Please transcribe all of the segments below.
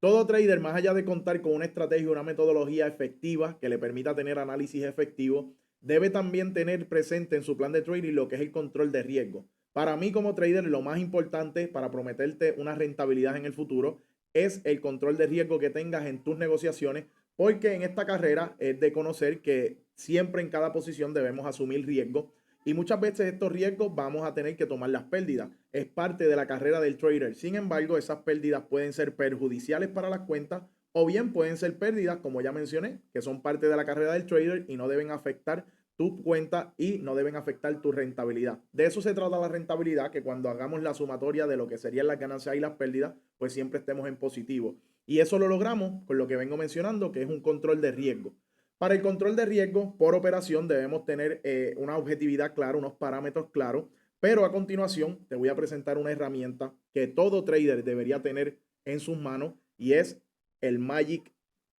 Todo trader, más allá de contar con una estrategia, una metodología efectiva que le permita tener análisis efectivo, debe también tener presente en su plan de trading lo que es el control de riesgo. Para mí como trader, lo más importante para prometerte una rentabilidad en el futuro es el control de riesgo que tengas en tus negociaciones, porque en esta carrera es de conocer que siempre en cada posición debemos asumir riesgo y muchas veces estos riesgos vamos a tener que tomar las pérdidas. Es parte de la carrera del trader. Sin embargo, esas pérdidas pueden ser perjudiciales para las cuentas o bien pueden ser pérdidas, como ya mencioné, que son parte de la carrera del trader y no deben afectar tu cuenta y no deben afectar tu rentabilidad. De eso se trata la rentabilidad, que cuando hagamos la sumatoria de lo que serían las ganancias y las pérdidas, pues siempre estemos en positivo. Y eso lo logramos con lo que vengo mencionando, que es un control de riesgo. Para el control de riesgo por operación debemos tener una objetividad clara, unos parámetros claros, pero a continuación te voy a presentar una herramienta que todo trader debería tener en sus manos y es el Magic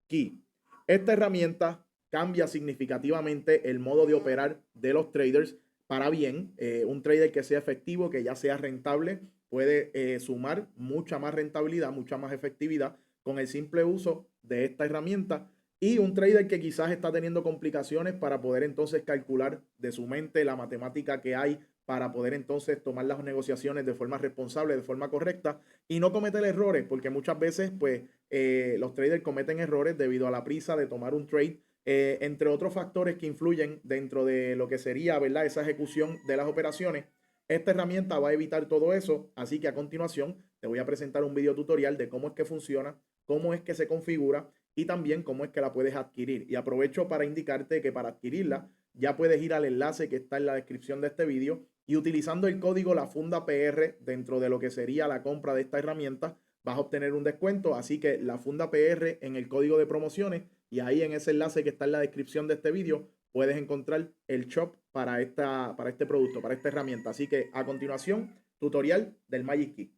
Key. Esta herramienta cambia significativamente el modo de operar de los traders para bien. Un trader que sea efectivo, que ya sea rentable, puede sumar mucha más rentabilidad, mucha más efectividad con el simple uso de esta herramienta. Y un trader que quizás está teniendo complicaciones para poder entonces calcular de su mente la matemática que hay para poder entonces tomar las negociaciones de forma responsable, de forma correcta y no cometer errores, porque muchas veces pues los traders cometen errores debido a la prisa de tomar un trade, entre otros factores que influyen dentro de lo que sería, ¿verdad?, esa ejecución de las operaciones. Esta herramienta va a evitar todo eso, así que a continuación te voy a presentar un video tutorial de cómo es que funciona, cómo es que se configura y también cómo es que la puedes adquirir. Y aprovecho para indicarte que para adquirirla ya puedes ir al enlace que está en la descripción de este video y utilizando el código La Funda PR dentro de lo que sería la compra de esta herramienta vas a obtener un descuento. Así que La Funda PR en el código de promociones y ahí en ese enlace que está en la descripción de este video puedes encontrar el shop para este producto, para esta herramienta. Así que a continuación, tutorial del Magic Key.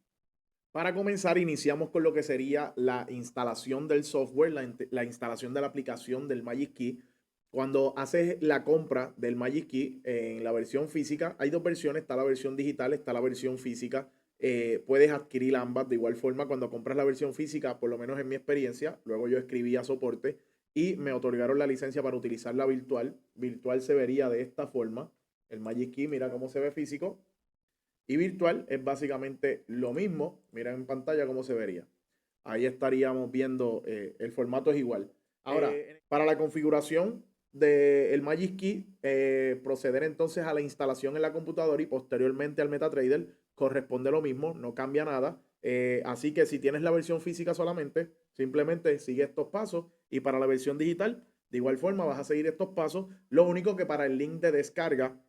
Para comenzar, iniciamos con lo que sería la instalación del software, la instalación de la aplicación del Magic Key. Cuando haces la compra del Magic Key en la versión física, hay dos versiones, está la versión digital, está la versión física. Puedes adquirir ambas de igual forma. Cuando compras la versión física, por lo menos en mi experiencia, luego yo escribí a soporte y me otorgaron la licencia para utilizar la virtual. Virtual se vería de esta forma. El Magic Key, mira cómo se ve físico. Y virtual es básicamente lo mismo. Mira en pantalla cómo se vería. Ahí estaríamos viendo, el formato es igual. Ahora, para la configuración del Magic Key, proceder entonces a la instalación en la computadora y posteriormente al MetaTrader corresponde lo mismo, no cambia nada. Así que si tienes la versión física solamente, simplemente sigue estos pasos y para la versión digital, de igual forma vas a seguir estos pasos. Lo único que para el link de descarga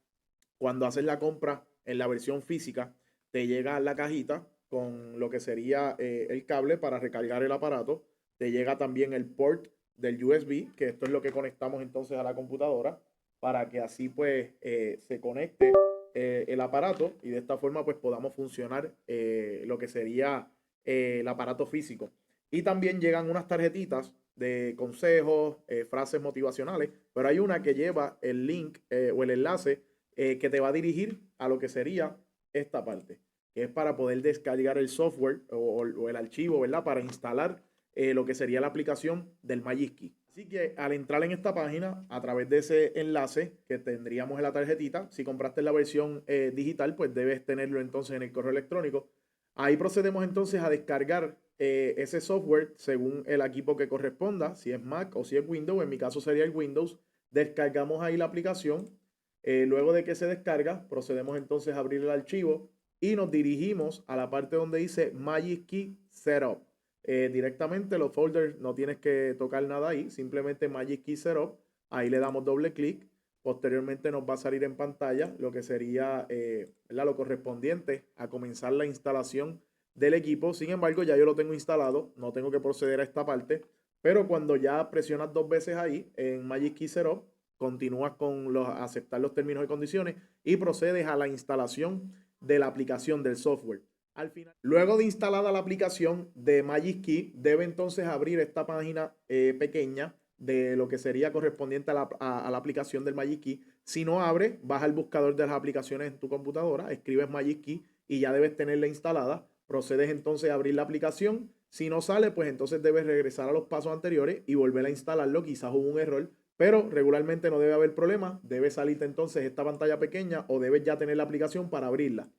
cuando haces la compra en la versión física, te llega la cajita con lo que sería el cable para recargar el aparato. Te llega también el port del USB, que esto es lo que conectamos entonces a la computadora, para que así pues se conecte el aparato y de esta forma pues podamos funcionar lo que sería el aparato físico. Y también llegan unas tarjetitas de consejos, frases motivacionales, pero hay una que lleva el link o el enlace que te va a dirigir a lo que sería esta parte, que es para poder descargar el software o el archivo, ¿verdad? Para instalar lo que sería la aplicación del Magic Key. Así que al entrar en esta página, a través de ese enlace que tendríamos en la tarjetita, si compraste la versión digital, pues debes tenerlo entonces en el correo electrónico. Ahí procedemos entonces a descargar ese software según el equipo que corresponda, si es Mac o si es Windows, en mi caso sería el Windows. Descargamos ahí la aplicación. Luego de que se descarga, procedemos entonces a abrir el archivo y nos dirigimos a la parte donde dice Magic Key Setup. Directamente los folders no tienes que tocar nada ahí, simplemente Magic Key Setup. Ahí le damos doble clic. Posteriormente nos va a salir en pantalla lo que sería lo correspondiente a comenzar la instalación del equipo. Sin embargo, ya yo lo tengo instalado, no tengo que proceder a esta parte. Pero cuando ya presionas dos veces ahí en Magic Key Setup, continúas con aceptar los términos y condiciones y procedes a la instalación de la aplicación del software. Al final, luego de instalada la aplicación de Magic Key, debe entonces abrir esta página pequeña de lo que sería correspondiente a la aplicación del Magic Key. Si no abre, vas al buscador de las aplicaciones en tu computadora, escribes Magic Key y ya debes tenerla instalada. Procedes entonces a abrir la aplicación Si no sale, pues entonces debes regresar a los pasos anteriores y volver a instalarlo. Quizás hubo un error, pero regularmente no debe haber problema. Debe salirte entonces esta pantalla pequeña o debes ya tener la aplicación para abrirla.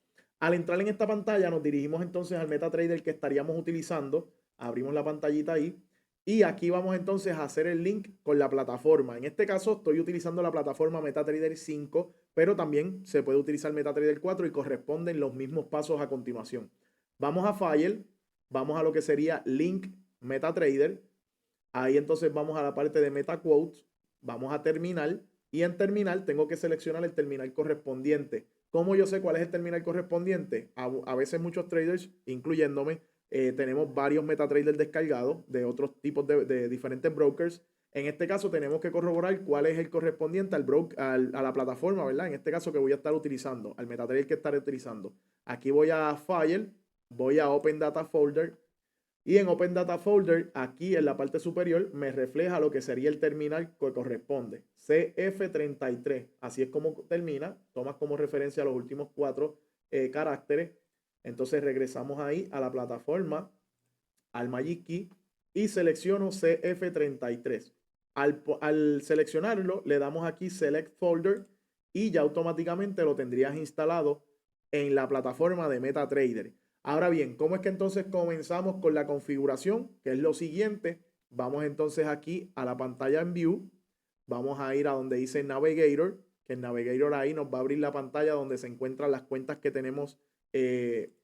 Al entrar en esta pantalla nos dirigimos entonces al MetaTrader que estaríamos utilizando. Abrimos la pantallita ahí y aquí vamos entonces a hacer el link con la plataforma. En este caso estoy utilizando la plataforma MetaTrader 5, pero también se puede utilizar MetaTrader 4 y corresponden los mismos pasos a continuación. Vamos a File, vamos a lo que sería Link MetaTrader. Ahí entonces vamos a la parte de MetaQuotes, vamos a Terminal y en Terminal tengo que seleccionar el terminal correspondiente. ¿Cómo yo sé cuál es el terminal correspondiente? A veces muchos traders, incluyéndome, tenemos varios MetaTrader descargados de otros tipos de diferentes brokers. En este caso tenemos que corroborar cuál es el correspondiente a la plataforma, ¿verdad? En este caso que voy a estar utilizando, al MetaTrader que estaré utilizando. Aquí voy a File, voy a Open Data Folder y en Open Data Folder, aquí en la parte superior, me refleja lo que sería el terminal que corresponde. CF33. Así es como termina. Tomas como referencia los últimos 4 caracteres. Entonces regresamos ahí a la plataforma, al Magic Key y selecciono CF33. Al seleccionarlo, le damos aquí Select Folder y ya automáticamente lo tendrías instalado en la plataforma de MetaTrader. Ahora bien, ¿cómo es que entonces comenzamos con la configuración? Que es lo siguiente. Vamos entonces aquí a la pantalla en View. Vamos a ir a donde dice Navigator, que el Navigator ahí nos va a abrir la pantalla donde se encuentran las cuentas que tenemos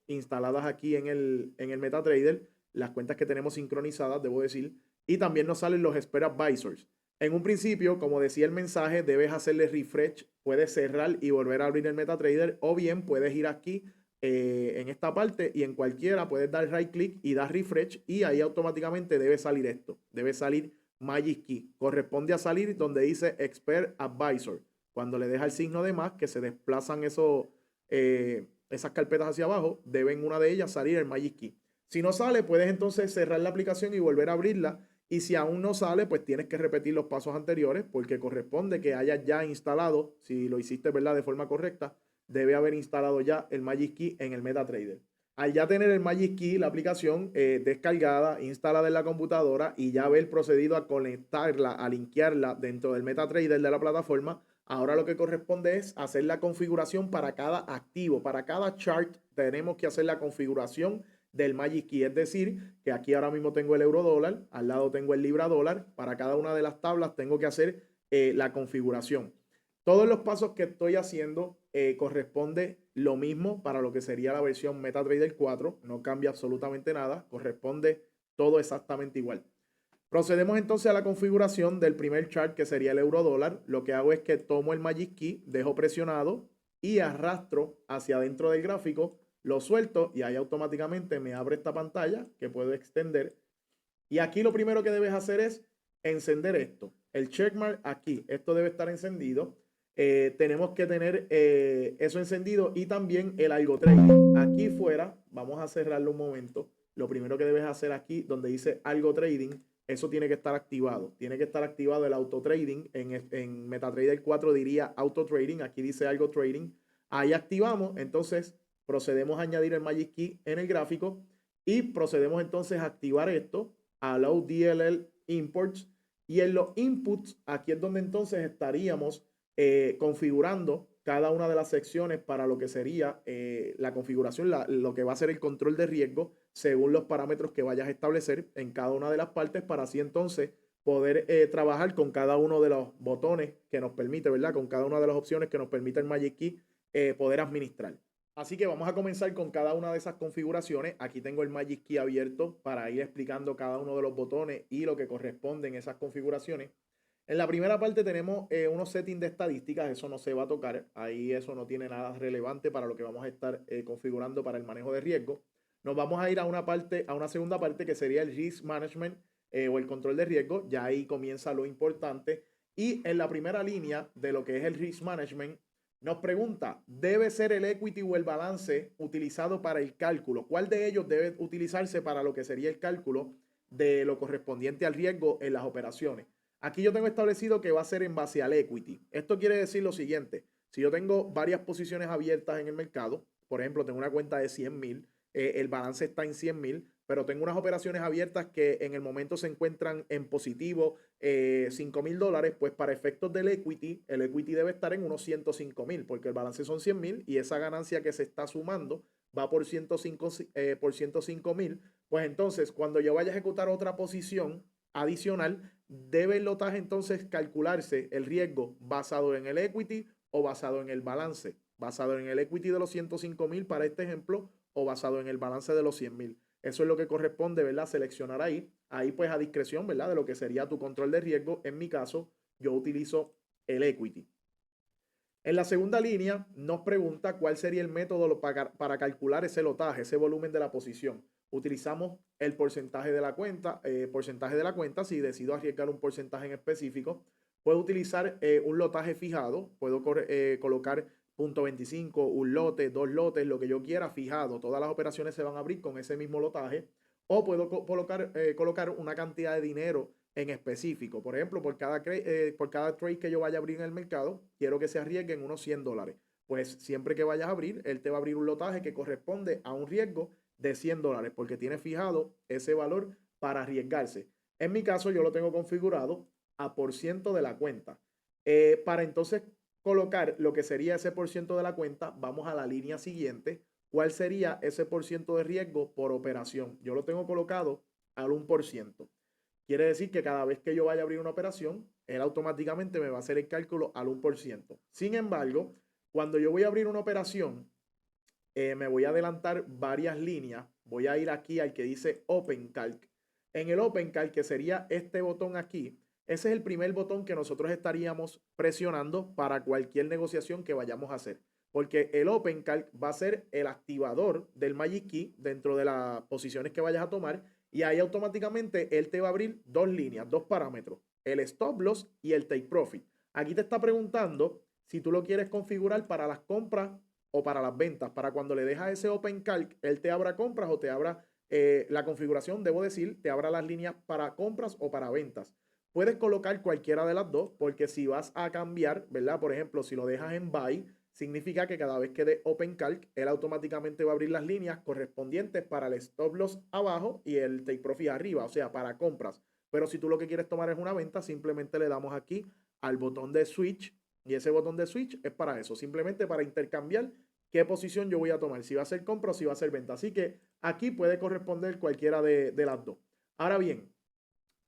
instaladas aquí en el MetaTrader, las cuentas que tenemos sincronizadas, debo decir, y también nos salen los Expert Advisors. En un principio, como decía el mensaje, debes hacerle refresh, puedes cerrar y volver a abrir el MetaTrader, o bien puedes ir aquí en esta parte y en cualquiera puedes dar right click y dar refresh y ahí automáticamente debe salir esto, debe salir Magic Key. Corresponde a salir donde dice Expert Advisor. Cuando le deja el signo de más, que se desplazan esas carpetas hacia abajo, deben una de ellas salir el Magic Key. Si no sale, puedes entonces cerrar la aplicación y volver a abrirla. Y si aún no sale, pues tienes que repetir los pasos anteriores porque corresponde que hayas ya instalado, si lo hiciste, ¿verdad?, de forma correcta, debe haber instalado ya el Magic Key en el MetaTrader. Al ya tener el Magic Key, la aplicación descargada, instalada en la computadora y ya haber procedido a conectarla, a linkearla dentro del MetaTrader de la plataforma, ahora lo que corresponde es hacer la configuración para cada activo, para cada chart tenemos que hacer la configuración del Magic Key. Es decir, que aquí ahora mismo tengo el euro dólar, al lado tengo el libra dólar, para cada una de las tablas tengo que hacer la configuración. Todos los pasos que estoy haciendo corresponde lo mismo para lo que sería la versión MetaTrader 4. No cambia absolutamente nada. Corresponde todo exactamente igual. Procedemos entonces a la configuración del primer chart que sería el euro dólar. Lo que hago es que tomo el Magic Key, dejo presionado y arrastro hacia adentro del gráfico, lo suelto y ahí automáticamente me abre esta pantalla que puedo extender. Y aquí lo primero que debes hacer es encender esto. El checkmark aquí, esto debe estar encendido. Tenemos que tener eso encendido y también el algo trading. Aquí fuera, vamos a cerrarlo un momento. Lo primero que debes hacer aquí, donde dice algo trading, eso tiene que estar activado. Tiene que estar activado el auto trading. En MetaTrader 4 diría auto trading. Aquí dice algo trading. Ahí activamos. Entonces procedemos a añadir el Magic Key en el gráfico y procedemos entonces a activar esto. Allow DLL Imports. Y en los inputs, aquí es donde entonces estaríamos configurando cada una de las secciones para lo que sería la configuración, lo que va a ser el control de riesgo según los parámetros que vayas a establecer en cada una de las partes para así entonces poder trabajar con cada uno de los botones que nos permite, ¿verdad? Con cada una de las opciones que nos permite el Magic Key poder administrar. Así que vamos a comenzar con cada una de esas configuraciones. Aquí tengo el Magic Key abierto para ir explicando cada uno de los botones y lo que corresponde en esas configuraciones. En la primera parte tenemos unos settings de estadísticas, eso no se va a tocar, ahí eso no tiene nada relevante para lo que vamos a estar configurando para el manejo de riesgo. Nos vamos a ir a una segunda parte que sería el Risk Management o el control de riesgo, ya ahí comienza lo importante. Y en la primera línea de lo que es el Risk Management, nos pregunta, ¿debe ser el equity o el balance utilizado para el cálculo? ¿Cuál de ellos debe utilizarse para lo que sería el cálculo de lo correspondiente al riesgo en las operaciones? Aquí yo tengo establecido que va a ser en base al equity. Esto quiere decir lo siguiente. Si yo tengo varias posiciones abiertas en el mercado, por ejemplo, tengo una cuenta de 100,000, el balance está en 100,000, pero tengo unas operaciones abiertas que en el momento se encuentran en positivo $5,000, pues para efectos del equity, el equity debe estar en unos 105,000, porque el balance son 100,000 y esa ganancia que se está sumando va por 105,000. Pues entonces, cuando yo vaya a ejecutar otra posición adicional, debe el lotaje entonces calcularse el riesgo basado en el equity o basado en el balance, basado en el equity de los 105,000 para este ejemplo o basado en el balance de los 100,000. Eso es lo que corresponde, ¿verdad? Seleccionar ahí. Ahí pues a discreción, ¿verdad? De lo que sería tu control de riesgo. En mi caso, yo utilizo el equity. En la segunda línea nos pregunta cuál sería el método para calcular ese lotaje, ese volumen de la posición. Utilizamos el porcentaje de la cuenta, si decido arriesgar un porcentaje en específico. Puedo utilizar un lotaje fijado, puedo colocar 0.25, un lote, dos lotes, lo que yo quiera fijado. Todas las operaciones se van a abrir con ese mismo lotaje. O puedo colocar una cantidad de dinero en específico. Por ejemplo, por cada trade que yo vaya a abrir en el mercado, quiero que se arriesguen unos $100. Pues siempre que vayas a abrir, él te va a abrir un lotaje que corresponde a un riesgo de $100 porque tiene fijado ese valor para arriesgarse. En mi caso, yo lo tengo configurado a % de la cuenta. Para entonces colocar lo que sería ese % de la cuenta, vamos a la línea siguiente. ¿Cuál sería ese % de riesgo por operación? Yo lo tengo colocado al 1%. Quiere decir que cada vez que yo vaya a abrir una operación, él automáticamente me va a hacer el cálculo al 1%. Sin embargo, cuando yo voy a abrir una operación, me voy a adelantar varias líneas. Voy a ir aquí al que dice Open Calc. En el Open Calc, que sería este botón aquí, ese es el primer botón que nosotros estaríamos presionando para cualquier negociación que vayamos a hacer. Porque el Open Calc va a ser el activador del Magic Key dentro de las posiciones que vayas a tomar. Y ahí automáticamente él te va a abrir dos líneas, dos parámetros, el Stop Loss y el Take Profit. Aquí te está preguntando si tú lo quieres configurar para las compras o para las ventas. Para cuando le dejas ese Open Calc, él te abra compras o te abra la configuración, debo decir, te abra las líneas para compras o para ventas. Puedes colocar cualquiera de las dos, porque si vas a cambiar, ¿verdad? Por ejemplo, si lo dejas en Buy, significa que cada vez que dé Open Calc, él automáticamente va a abrir las líneas correspondientes para el Stop Loss abajo y el Take Profit arriba, o sea, para compras. Pero si tú lo que quieres tomar es una venta, simplemente le damos aquí al botón de Switch y ese botón de Switch es para eso, simplemente para intercambiar qué posición yo voy a tomar, si va a ser compra o si va a ser venta. Así que aquí puede corresponder cualquiera de las dos. Ahora bien,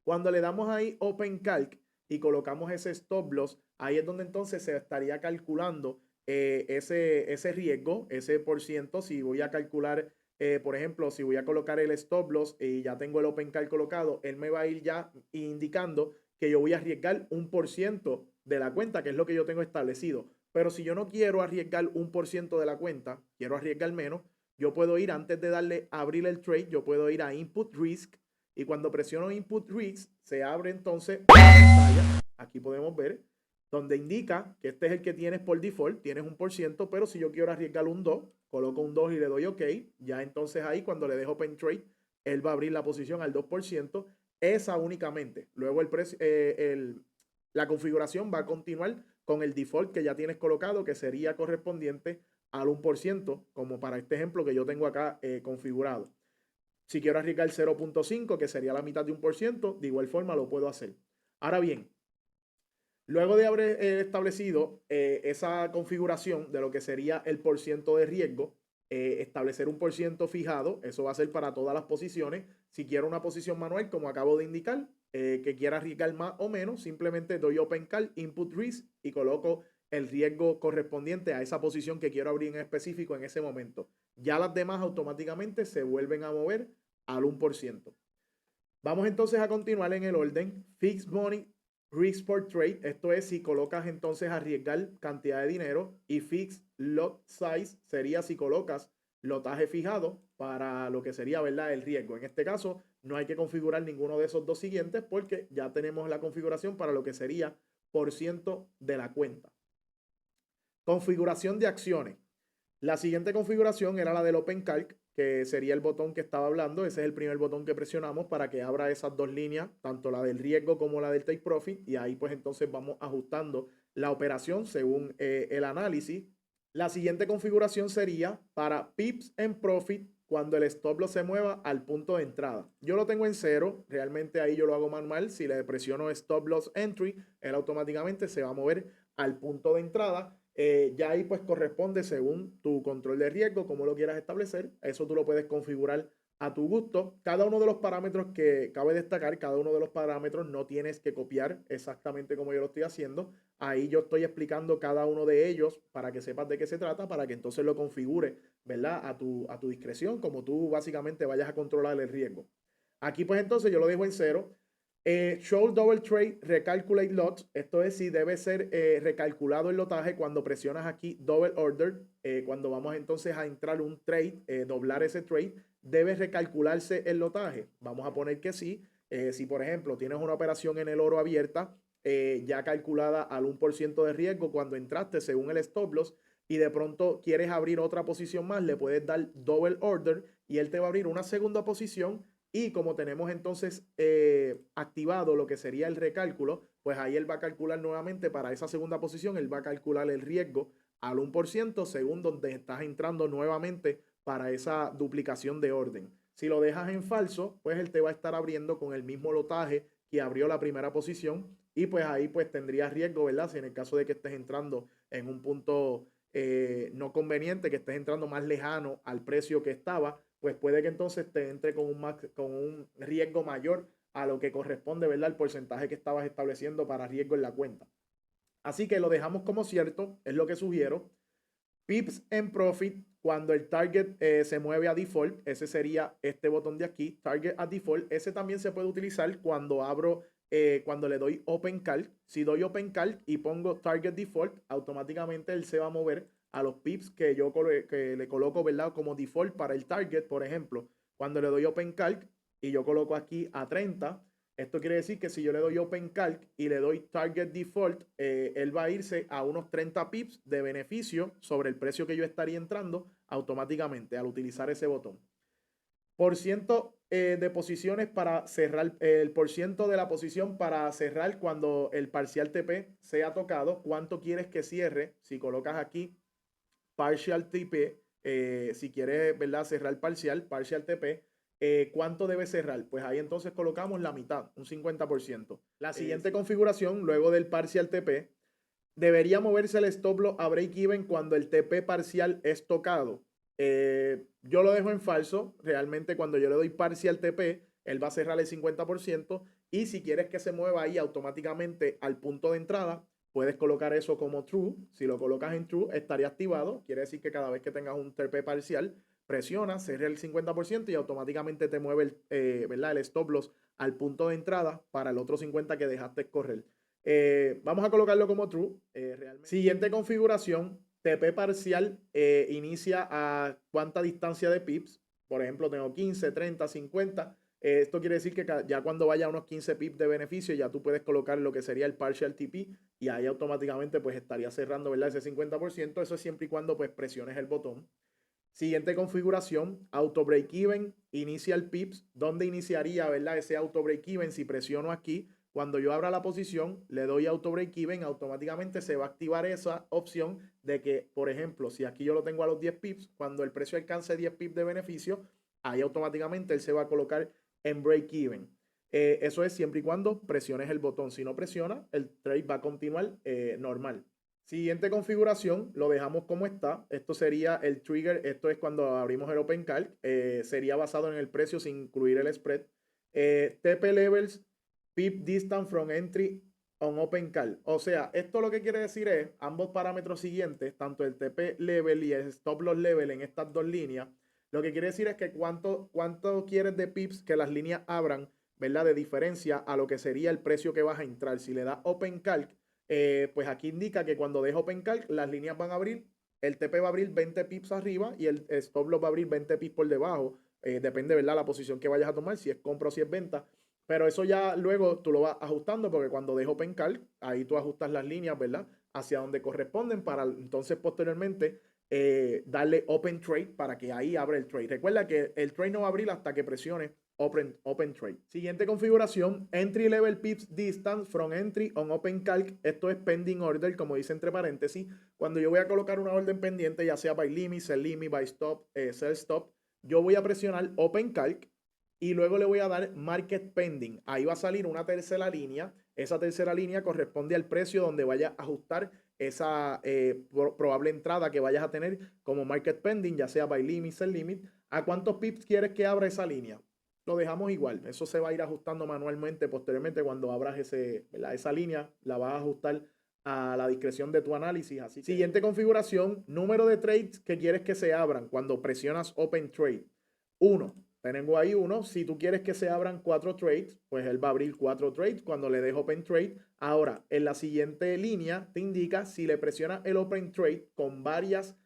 cuando le damos ahí Open Calc y colocamos ese Stop Loss, ahí es donde entonces se estaría calculando ese riesgo, ese % si voy a calcular, por ejemplo, si voy a colocar el Stop Loss y ya tengo el Open Calc colocado, él me va a ir ya indicando que yo voy a arriesgar 1% de la cuenta, que es lo que yo tengo establecido. Pero si yo no quiero arriesgar 1% de la cuenta, quiero arriesgar menos, yo puedo ir antes de darle a abrir el trade, yo puedo ir a Input Risk y cuando presiono Input Risk se abre entonces una pantalla, aquí podemos ver, donde indica que este es el que tienes por default, tienes 1%, pero si yo quiero arriesgar un 2, coloco un 2 y le doy OK, ya entonces ahí cuando le dejo Open Trade, él va a abrir la posición al 2%, esa únicamente. Luego la configuración va a continuar con el default que ya tienes colocado, que sería correspondiente al 1%, como para este ejemplo que yo tengo acá configurado. Si quiero arriesgar 0.5, que sería la mitad de 1%, de igual forma lo puedo hacer. Ahora bien, luego de haber establecido esa configuración de lo que sería el % de riesgo, establecer un % fijado, eso va a ser para todas las posiciones. Si quiero una posición manual, como acabo de indicar, que quiera arriesgar más o menos, simplemente doy Open Call, Input Risk y coloco el riesgo correspondiente a esa posición que quiero abrir en específico en ese momento. Ya las demás automáticamente se vuelven a mover al 1%. Vamos entonces a continuar en el orden. Fixed Money Risk for Trade, esto es si colocas entonces a arriesgar cantidad de dinero, y Fixed Lot Size sería si colocas lotaje fijado para lo que sería, ¿verdad?, el riesgo. En este caso no hay que configurar ninguno de esos dos siguientes porque ya tenemos la configuración para lo que sería % de la cuenta. Configuración de acciones. La siguiente configuración era la del Open Calc, que sería el botón que estaba hablando. Ese es el primer botón que presionamos para que abra esas dos líneas, tanto la del riesgo como la del Take Profit. Y ahí pues entonces vamos ajustando la operación según el análisis. La siguiente configuración sería para Pips and Profit cuando el stop loss se mueva al punto de entrada. Yo lo tengo en 0, realmente ahí yo lo hago manual. Si le presiono stop loss entry, él automáticamente se va a mover al punto de entrada. Ya ahí pues corresponde según tu control de riesgo, como lo quieras establecer. Eso tú lo puedes configurar a tu gusto. Cada uno de los parámetros que cabe destacar, cada uno de los parámetros no tienes que copiar exactamente como yo lo estoy haciendo. Ahí yo estoy explicando cada uno de ellos para que sepas de qué se trata, para que entonces lo configure, ¿verdad? A tu discreción, como tú básicamente vayas a controlar el riesgo. Aquí pues entonces yo lo dejo en 0. Show double trade, recalculate lots. Esto es si debe ser recalculado el lotaje cuando presionas aquí double order. Cuando vamos entonces a entrar un trade, doblar ese trade, debe recalcularse el lotaje. Vamos a poner que sí. Si por ejemplo tienes una operación en el oro abierta, ya calculada al 1% de riesgo cuando entraste según el stop loss, y de pronto quieres abrir otra posición más, le puedes dar double order y él te va a abrir una segunda posición. Y como tenemos entonces activado lo que sería el recálculo, pues ahí él va a calcular nuevamente para esa segunda posición, él va a calcular el riesgo al 1% según donde estás entrando nuevamente para esa duplicación de orden. Si lo dejas en falso, pues él te va a estar abriendo con el mismo lotaje que abrió la primera posición, y pues ahí pues tendrías riesgo, ¿verdad? Si en el caso de que estés entrando en un punto no conveniente, que estés entrando más lejano al precio que estaba, pues puede que entonces te entre con un riesgo mayor a lo que corresponde, ¿verdad? El porcentaje que estabas estableciendo para riesgo en la cuenta. Así que lo dejamos como cierto, es lo que sugiero. Pips en profit, cuando el target se mueve a default, ese sería este botón de aquí, target a default. Ese también se puede utilizar cuando abro, cuando le doy open calc. Si doy open calc y pongo target default, automáticamente él se va a mover a los pips que yo que le coloco, ¿verdad? Como default para el target. Por ejemplo, cuando le doy open calc y yo coloco aquí a 30, esto quiere decir que si yo le doy Open Calc y le doy Target Default, él va a irse a unos 30 pips de beneficio sobre el precio que yo estaría entrando automáticamente al utilizar ese botón. Por ciento de posiciones para cerrar, el por ciento de la posición para cerrar cuando el parcial TP sea tocado. ¿Cuánto quieres que cierre? Si colocas aquí partial TP, si quieres, ¿verdad? Cerrar partial TP. ¿Cuánto debe cerrar? Pues ahí entonces colocamos la mitad, un 50%. La siguiente configuración, luego del parcial TP, debería moverse el stop loss a break even cuando el TP parcial es tocado. Yo lo dejo en falso. Realmente cuando yo le doy parcial TP, él va a cerrar el 50%. Y si quieres que se mueva ahí automáticamente al punto de entrada, puedes colocar eso como true. Si lo colocas en true, estaría activado. Quiere decir que cada vez que tengas un TP parcial, presiona, cierra el 50% y automáticamente te mueve ¿verdad? El stop loss al punto de entrada para el otro 50% que dejaste correr. Vamos a colocarlo como true. Siguiente configuración, TP parcial inicia a cuánta distancia de pips. Por ejemplo, tengo 15, 30, 50. Esto quiere decir que ya cuando vaya a unos 15 pips de beneficio, ya tú puedes colocar lo que sería el partial TP y ahí automáticamente pues estaría cerrando, ¿verdad? Ese 50%. Eso es siempre y cuando pues presiones el botón. Siguiente configuración, auto break even, initial pips. ¿Dónde iniciaría, verdad? Ese auto break even. Si presiono aquí, cuando yo abra la posición, le doy auto break even, automáticamente se va a activar esa opción de que, por ejemplo, si aquí yo lo tengo a los 10 pips, cuando el precio alcance 10 pips de beneficio, ahí automáticamente él se va a colocar en break even. Eso es siempre y cuando presiones el botón. Si no presiona, el trade va a continuar normal. Siguiente configuración, lo dejamos como está. Esto sería el trigger. Esto es cuando abrimos el Open Calc. Sería basado en el precio sin incluir el spread. TP levels, pip distance from entry on Open Calc. O sea, esto lo que quiere decir es ambos parámetros siguientes, tanto el TP level y el stop loss level en estas dos líneas. Lo que quiere decir es que cuánto quieres de pips que las líneas abran, ¿verdad? De diferencia a lo que sería el precio que vas a entrar. Si le das Open Calc, pues aquí indica que cuando dejo Open Calc, las líneas van a abrir, el TP va a abrir 20 pips arriba y el stop loss va a abrir 20 pips por debajo. Depende, ¿verdad? La posición que vayas a tomar, si es compra o si es venta. Pero eso ya luego tú lo vas ajustando porque cuando dejo Open Calc, ahí tú ajustas las líneas, ¿verdad? Hacia donde corresponden para entonces posteriormente darle Open Trade para que ahí abra el trade. Recuerda que el trade no va a abrir hasta que presione Open Trade. Siguiente configuración, Entry Level Pips Distance from Entry on Open Calc. Esto es Pending Order, como dice entre paréntesis. Cuando yo voy a colocar una orden pendiente, ya sea by limit, sell limit, by stop, sell stop, yo voy a presionar Open Calc y luego le voy a dar Market Pending. Ahí va a salir una tercera línea. Esa tercera línea corresponde al precio donde vaya a ajustar esa probable entrada que vayas a tener como Market Pending, ya sea by limit, sell limit. ¿A cuántos pips quieres que abra esa línea? Lo dejamos igual. Eso se va a ir ajustando manualmente posteriormente cuando abras esa línea. La vas a ajustar a la discreción de tu análisis. Así que, siguiente configuración, número de trades que quieres que se abran cuando presionas Open Trade. 1. Tengo ahí 1. Si tú quieres que se abran 4 trades, pues él va a abrir 4 trades cuando le des Open Trade. Ahora, en la siguiente línea te indica si le presionas el Open Trade con varias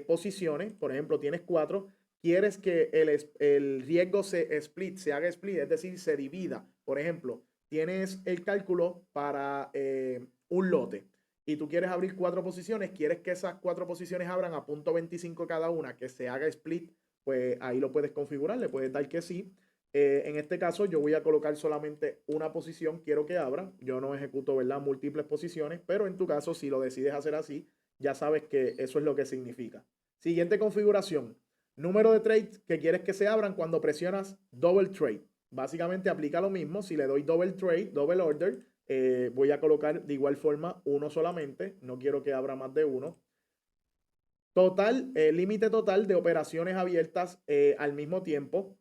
posiciones, por ejemplo, tienes 4, quieres que el riesgo se haga split, es decir, se divida. Por ejemplo, tienes el cálculo para un lote y tú quieres abrir 4 posiciones, quieres que esas 4 posiciones abran a .25 cada una, que se haga split, pues ahí lo puedes configurar, le puedes dar que sí. En este caso yo voy a colocar solamente una posición, quiero que abra, yo no ejecuto, ¿verdad?, múltiples posiciones, pero en tu caso si lo decides hacer así, ya sabes que eso es lo que significa. Siguiente configuración, número de trades que quieres que se abran cuando presionas Double Trade. Básicamente aplica lo mismo, si le doy Double Trade, Double Order, voy a colocar de igual forma uno solamente, no quiero que abra más de uno. Total, límite total de operaciones abiertas al mismo tiempo.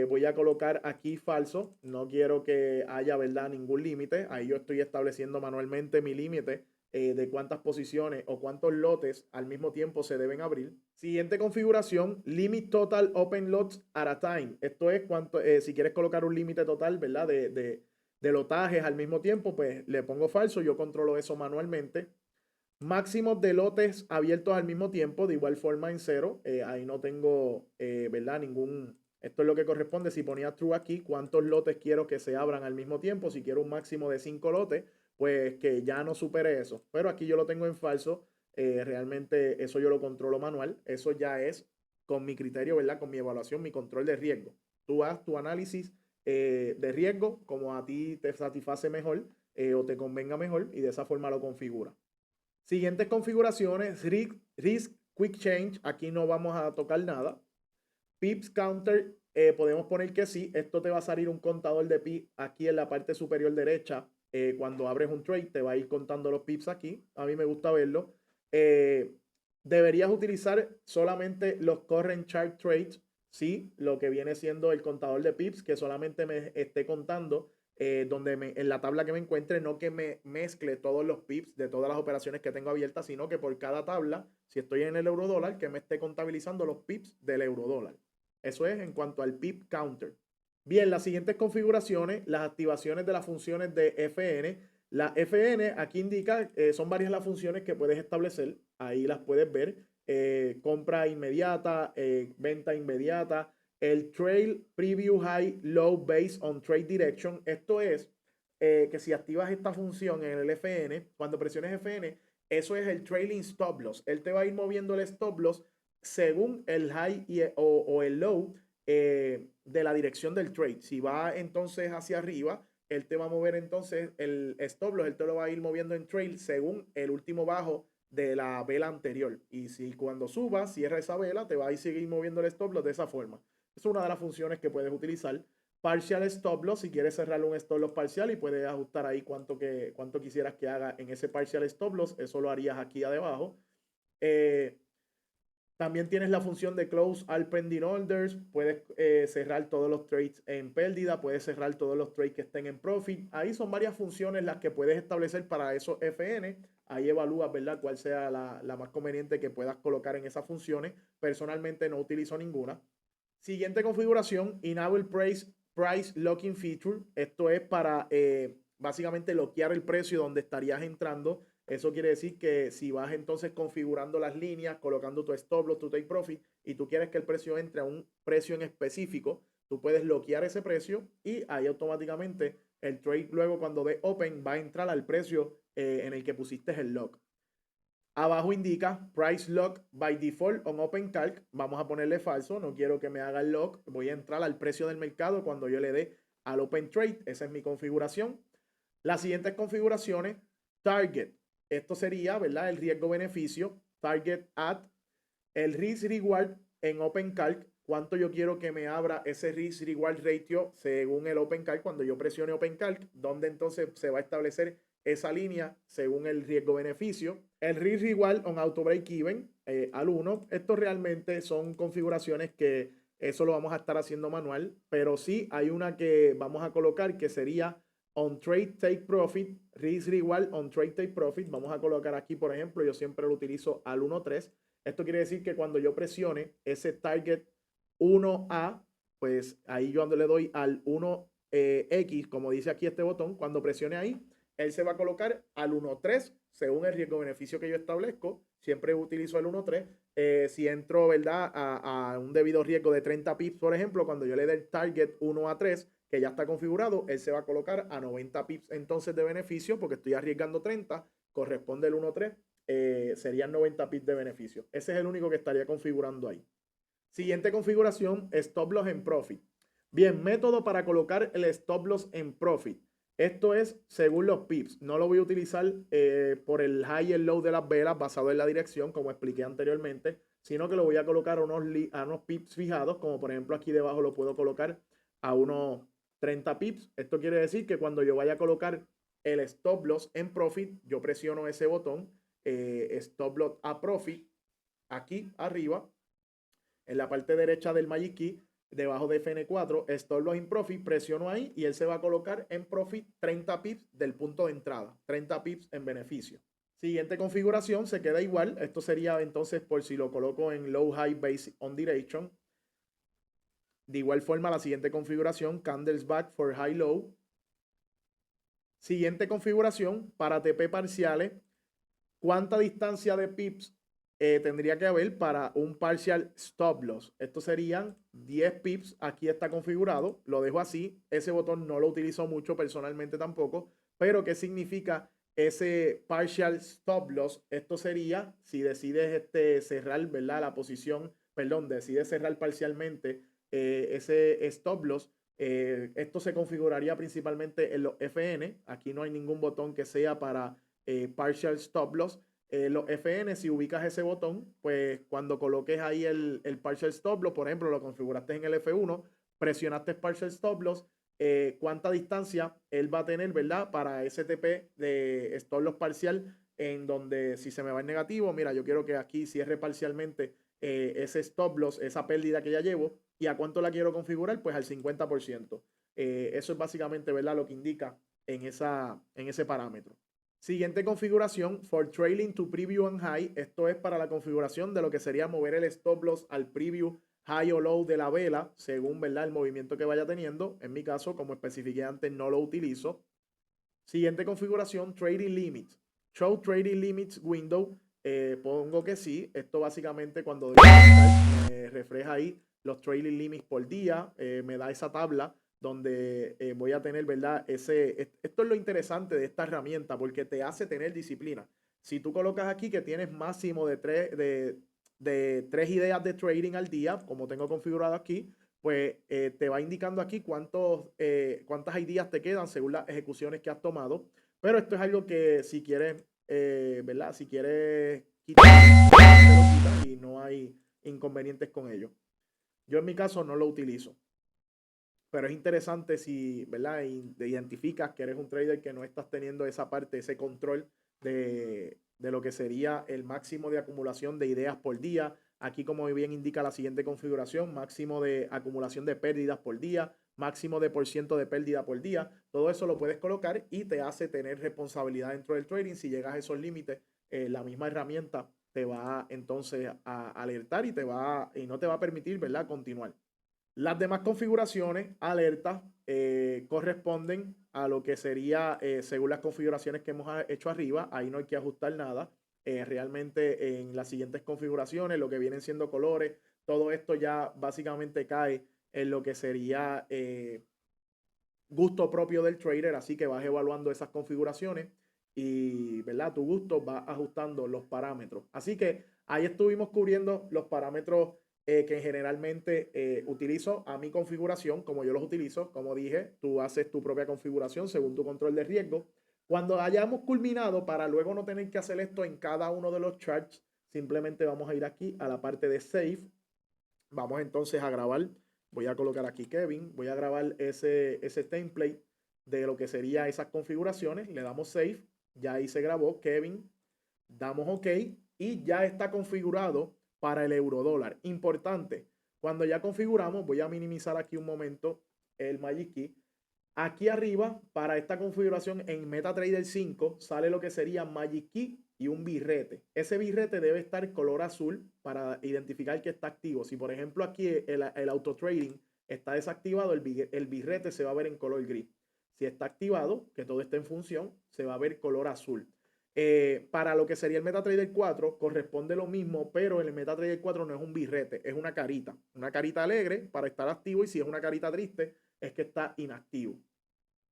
Voy a colocar aquí falso. No quiero que haya, ¿verdad?, ningún límite. Ahí yo estoy estableciendo manualmente mi límite de cuántas posiciones o cuántos lotes al mismo tiempo se deben abrir. Siguiente configuración, Limit Total Open Lots at a Time. Esto es cuánto, si quieres colocar un límite total, ¿verdad?, de lotajes al mismo tiempo, pues le pongo falso. Yo controlo eso manualmente. Máximos de lotes abiertos al mismo tiempo, de igual forma en 0. Ahí no tengo, ¿verdad?, ningún... Esto es lo que corresponde. Si ponía true aquí, ¿cuántos lotes quiero que se abran al mismo tiempo? Si quiero un máximo de 5 lotes, pues que ya no supere eso. Pero aquí yo lo tengo en falso. Realmente eso yo lo controlo manual. Eso ya es con mi criterio, ¿verdad?, con mi evaluación, mi control de riesgo. Tú haz tu análisis de riesgo como a ti te satisface mejor o te convenga mejor y de esa forma lo configura. Siguientes configuraciones, Risk Quick Change, aquí no vamos a tocar nada. Pips Counter, podemos poner que sí, esto te va a salir un contador de pips aquí en la parte superior derecha. Cuando abres un trade te va a ir contando los pips aquí, a mí me gusta verlo. Deberías utilizar solamente los Current Chart Trades, sí, lo que viene siendo el contador de pips, que solamente me esté contando en la tabla que me encuentre, no que me mezcle todos los pips de todas las operaciones que tengo abiertas, sino que por cada tabla, si estoy en el euro dólar, que me esté contabilizando los pips del euro dólar. Eso es en cuanto al pip counter. Bien, las siguientes configuraciones, las activaciones de las funciones de FN. La FN aquí indica, son varias las funciones que puedes establecer, ahí las puedes ver. Compra inmediata, venta inmediata, el Trail Preview High Low Based on Trade Direction. Esto es que si activas esta función en el FN, cuando presiones FN, eso es el Trailing Stop Loss. Él te va a ir moviendo el Stop Loss según el high o el low de la dirección del trade. Si va entonces hacia arriba, él te va a mover entonces el Stop Loss, él te lo va a ir moviendo en trail según el último bajo de la vela anterior. Y si cuando suba, cierra esa vela, te va a ir seguir moviendo el Stop Loss de esa forma. Es una de las funciones que puedes utilizar. Partial Stop Loss, si quieres cerrar un Stop Loss parcial y puedes ajustar ahí cuánto quisieras que haga en ese Partial Stop Loss, eso lo harías aquí abajo. También tienes la función de Close All Pending Orders, puedes cerrar todos los trades en pérdida, puedes cerrar todos los trades que estén en profit. Ahí son varias funciones las que puedes establecer para esos FN. Ahí evalúas, ¿verdad?, cuál sea la más conveniente que puedas colocar en esas funciones. Personalmente no utilizo ninguna. Siguiente configuración, Enable Price Locking Feature. Esto es para básicamente bloquear el precio donde estarías entrando. Eso quiere decir que si vas entonces configurando las líneas, colocando tu stop loss, tu take profit, y tú quieres que el precio entre a un precio en específico, tú puedes bloquear ese precio y ahí automáticamente el trade luego cuando dé open va a entrar al precio en el que pusiste el lock. Abajo indica Price Lock by Default on Open Calc. Vamos a ponerle falso. No quiero que me haga el lock. Voy a entrar al precio del mercado cuando yo le dé al Open Trade. Esa es mi configuración. Las siguientes configuraciones. Target. Esto sería, ¿verdad?, el riesgo-beneficio. Target at. El Risk Reward en Open Calc. cuánto yo quiero que me abra ese risk reward ratio según el OpenCalc. Cuando yo presione OpenCalc, donde entonces se va a establecer esa línea según el riesgo-beneficio. El risk reward on auto break even al 1. Estos realmente son configuraciones que eso lo vamos a estar haciendo manual, pero sí hay una que vamos a colocar que sería on trade take profit, risk reward on trade take profit. Vamos a colocar aquí, por ejemplo, yo siempre lo utilizo al 1.3. Esto quiere decir que cuando yo presione ese target 1A, pues ahí yo le doy al 1X, como dice aquí este botón, cuando presione ahí, él se va a colocar al 1.3 según el riesgo-beneficio que yo establezco. Siempre utilizo el 1.3. Si entro, ¿verdad?, a un debido riesgo de 30 pips, por ejemplo, cuando yo le dé el target 1 a 3, que ya está configurado, él se va a colocar a 90 pips entonces de beneficio, porque estoy arriesgando 30, corresponde el 1.3, serían 90 pips de beneficio. Ese es el único que estaría configurando ahí. Siguiente configuración, stop loss en profit. Bien, método para colocar el stop loss en profit. Esto es según los pips. No lo voy a utilizar por el high y el low de las velas basado en la dirección, como expliqué anteriormente, sino que lo voy a colocar a unos pips fijados, como por ejemplo aquí debajo lo puedo colocar a unos 30 pips. Esto quiere decir que cuando yo vaya a colocar el stop loss en profit, yo presiono ese botón, stop loss a profit, aquí arriba, en la parte derecha del Magic Key, debajo de FN4, Stop Loss in Profit, presiono ahí y él se va a colocar en Profit 30 pips del punto de entrada, 30 pips en beneficio. Siguiente configuración se queda igual. Esto sería entonces por si lo coloco en Low High Base on Direction. De igual forma, la siguiente configuración, Candles Back for High Low. Siguiente configuración, para TP parciales. ¿Cuánta distancia de pips tendría que haber para un partial stop loss? Estos serían 10 pips. Aquí está configurado. Lo dejo así. Ese botón no lo utilizo mucho personalmente tampoco. Pero ¿qué significa ese partial stop loss? Esto sería si decides cerrar, ¿verdad?, la posición, perdón, decides cerrar parcialmente ese stop loss. Esto se configuraría principalmente en los FN. Aquí no hay ningún botón que sea para partial stop loss. Los FN, si ubicas ese botón, pues cuando coloques ahí el partial stop loss, por ejemplo, lo configuraste en el F1, presionaste partial stop loss, cuánta distancia él va a tener, ¿verdad?, para ese TP de stop loss parcial, en donde si se me va en negativo, mira, yo quiero que aquí cierre parcialmente ese stop loss, esa pérdida que ya llevo. ¿Y a cuánto la quiero configurar? Pues al 50%. Eso es básicamente, ¿verdad?, lo que indica en ese parámetro. Siguiente configuración, for trailing to preview and high. Esto es para la configuración de lo que sería mover el stop loss al preview high o low de la vela, según, ¿verdad?, el movimiento que vaya teniendo. En mi caso, como especifiqué antes, no lo utilizo. Siguiente configuración, trading limits. Show trading limits window. Pongo que sí. Esto básicamente cuando me refleja ahí los trading limits por día, me da esa tabla donde voy a tener, ¿verdad? Esto es lo interesante de esta herramienta, porque te hace tener disciplina. Si tú colocas aquí que tienes máximo de tres ideas de trading al día, como tengo configurado aquí, pues te va indicando aquí cuántas ideas te quedan según las ejecuciones que has tomado. Pero esto es algo que si quieres, ¿verdad? Si quieres quitar, te lo quitas y no hay inconvenientes con ello. Yo en mi caso no lo utilizo. Pero es interesante si, ¿verdad?, identificas que eres un trader que no estás teniendo esa parte, ese control de lo que sería el máximo de acumulación de ideas por día. Aquí, como bien indica la siguiente configuración, máximo de acumulación de pérdidas por día, máximo de % de pérdida por día. Todo eso lo puedes colocar y te hace tener responsabilidad dentro del trading. Si llegas a esos límites, la misma herramienta te va entonces a alertar y no te va a permitir, ¿verdad?, continuar. Las demás configuraciones, alertas, corresponden a lo que sería según las configuraciones que hemos hecho arriba. Ahí no hay que ajustar nada. Realmente en las siguientes configuraciones, lo que vienen siendo colores, todo esto ya básicamente cae en lo que sería gusto propio del trader. Así que vas evaluando esas configuraciones y, ¿verdad?, tu gusto va ajustando los parámetros. Así que ahí estuvimos cubriendo los parámetros que generalmente utilizo a mi configuración, como yo los utilizo. Como dije, tú haces tu propia configuración según tu control de riesgo. Cuando hayamos culminado, para luego no tener que hacer esto en cada uno de los charts, simplemente vamos a ir aquí a la parte de Save. Vamos entonces a grabar. Voy a colocar aquí Kevin. Voy a grabar ese template de lo que sería esas configuraciones. Le damos Save. Ya ahí se grabó Kevin. Damos OK y ya está configurado para el eurodólar. Importante, cuando ya configuramos, voy a minimizar aquí un momento el Magic Key. Aquí arriba, para esta configuración en MetaTrader 5, sale lo que sería Magic Key y un birrete. Ese birrete debe estar color azul para identificar que está activo. Si por ejemplo aquí el auto trading está desactivado, el birrete se va a ver en color gris. Si está activado, que todo esté en función, se va a ver color azul. Para lo que sería el MetaTrader 4 corresponde lo mismo, pero el MetaTrader 4 no es un birrete, es una carita alegre para estar activo, y si es una carita triste es que está inactivo.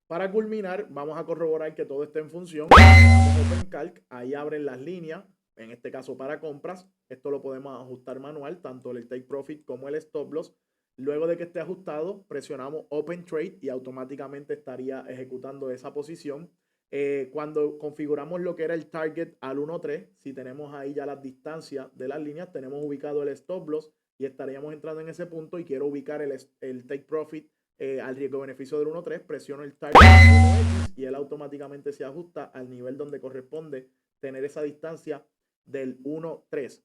Para culminar, vamos a corroborar que todo esté en función. OpenCalc, ahí abren las líneas, en este caso para compras. Esto lo podemos ajustar manual, tanto el take profit como el stop loss. Luego de que esté ajustado, presionamos Open Trade y automáticamente estaría ejecutando esa posición. Cuando configuramos lo que era el target al 1.3, si tenemos ahí ya las distancias de las líneas, tenemos ubicado el stop loss y estaríamos entrando en ese punto, y quiero ubicar el take profit al riesgo-beneficio del 1.3, presiono el target 1X y él automáticamente se ajusta al nivel donde corresponde tener esa distancia del 1.3.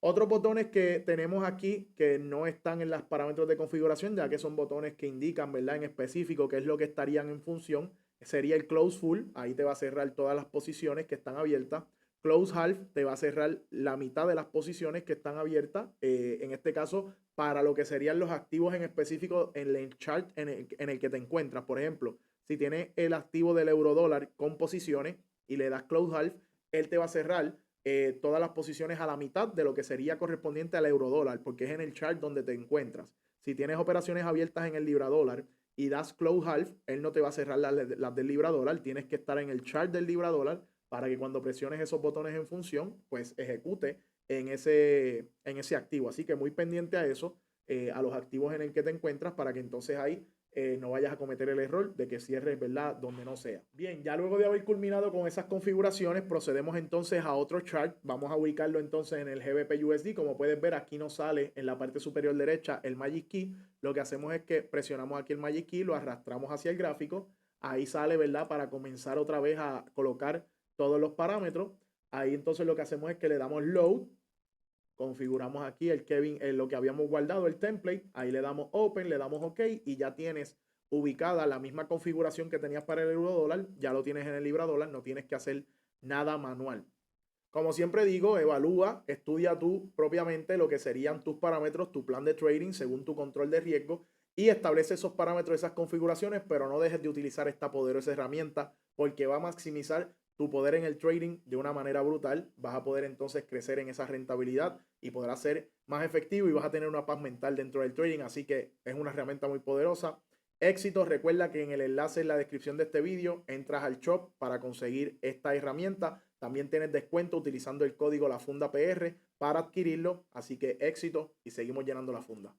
Otros botones que tenemos aquí que no están en los parámetros de configuración, ya que son botones que indican, ¿verdad?, en específico qué es lo que estarían en función, sería el Close Full, ahí te va a cerrar todas las posiciones que están abiertas. Close Half te va a cerrar la mitad de las posiciones que están abiertas, en este caso para lo que serían los activos en específico en el chart en el que te encuentras. Por ejemplo, si tienes el activo del eurodólar con posiciones y le das Close Half, él te va a cerrar todas las posiciones a la mitad de lo que sería correspondiente al eurodólar, porque es en el chart donde te encuentras. Si tienes operaciones abiertas en el libra dólar y das Close Half, él no te va a cerrar las del libra dólar. Tienes que estar en el chart del libra dólar para que cuando presiones esos botones en función, pues ejecute en ese activo. Así que muy pendiente a eso, a los activos en el que te encuentras, para que entonces ahí no vayas a cometer el error de que cierres, ¿verdad?, donde no sea. Bien, ya luego de haber culminado con esas configuraciones, procedemos entonces a otro chart. Vamos a ubicarlo entonces en el GBP USD. Como puedes ver, aquí nos sale en la parte superior derecha el Magic Key. Lo que hacemos es que presionamos aquí el Magic Key, lo arrastramos hacia el gráfico. Ahí sale, ¿verdad?, para comenzar otra vez a colocar todos los parámetros. Ahí entonces lo que hacemos es que le damos Load. Configuramos aquí el Kevin, lo que habíamos guardado, el template. Ahí le damos Open, le damos OK y ya tienes ubicada la misma configuración que tenías para el euro dólar. Ya lo tienes en el libra dólar, no tienes que hacer nada manual. Como siempre digo, evalúa, estudia tú propiamente lo que serían tus parámetros, tu plan de trading según tu control de riesgo, y establece esos parámetros, esas configuraciones, pero no dejes de utilizar esta poderosa herramienta, porque va a maximizar tu poder en el trading de una manera brutal. Vas a poder entonces crecer en esa rentabilidad y podrás ser más efectivo y vas a tener una paz mental dentro del trading. Así que es una herramienta muy poderosa. Éxito. Recuerda que en el enlace en la descripción de este vídeo entras al shop para conseguir esta herramienta. También tienes descuento utilizando el código LaFundaPR para adquirirlo. Así que éxito y seguimos llenando la funda.